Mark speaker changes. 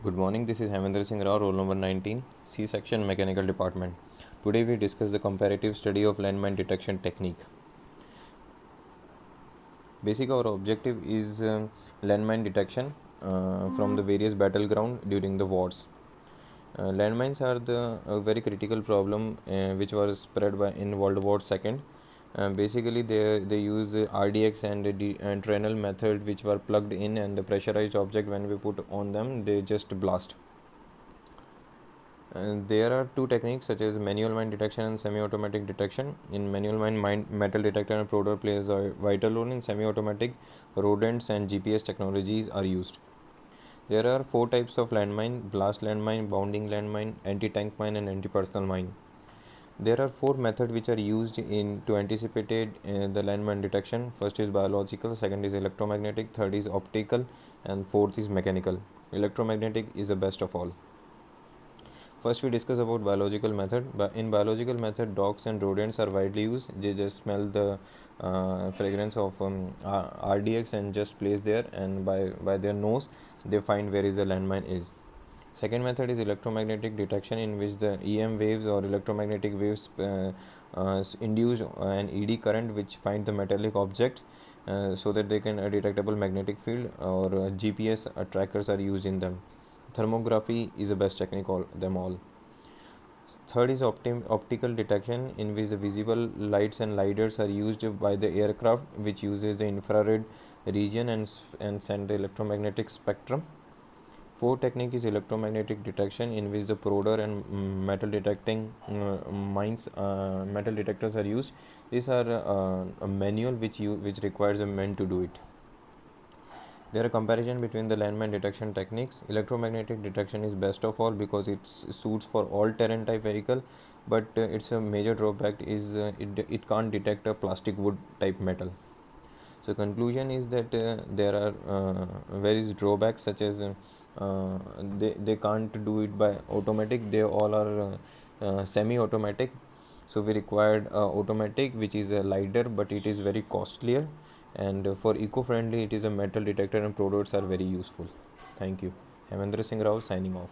Speaker 1: Good morning, this is Hemendra Singh Rao, roll number 19, C section Mechanical Department. Today we discuss the comparative study of landmine detection technique. Basic our objective is landmine detection from the various battleground during the wars. Landmines are the very critical problem which was spread in World War II. Basically, they use RDX and Trenel method, which were plugged in, and the pressurized object when we put on them, they just blast. There are two techniques such as manual mine detection and semi-automatic detection. In manual mine, metal detector and prober plays a vital role. In semi-automatic, rodents and GPS technologies are used. There are four types of landmine: blast landmine, bounding landmine, anti-tank mine, and anti-personnel mine. There are four methods which are used in to anticipate the landmine detection. First is biological, second is electromagnetic, third is optical, and fourth is mechanical. Electromagnetic is the best of all. First, we discuss about biological method. But in biological method, dogs and rodents are widely used. They just smell the fragrance of RDX and just place there, and by their nose, they find where is the landmine is. Second method is electromagnetic detection, in which the EM waves or electromagnetic waves induce an ED current which find the metallic objects so that they can detectable magnetic field, or GPS trackers are used in them. Thermography is the best technique all them all. Third is optical detection, in which the visible lights and lidars are used by the aircraft, which uses the infrared region and send the electromagnetic spectrum. Fourth technique is electromagnetic detection, in which the prober and metal detecting metal detectors are used. These are a manual which requires a man to do it. There are comparison between the landmine detection techniques. Electromagnetic detection is best of all because it suits for all terrain type vehicle, but its a major drawback is it can't detect a plastic wood type metal. So conclusion is that there are various drawbacks, such as they can't do it by automatic. They all are semi-automatic. So we required automatic, which is a lighter, but it is very costlier. And for eco-friendly, it is a metal detector, and products are very useful. Thank you. Hemendra Singh Rao signing off.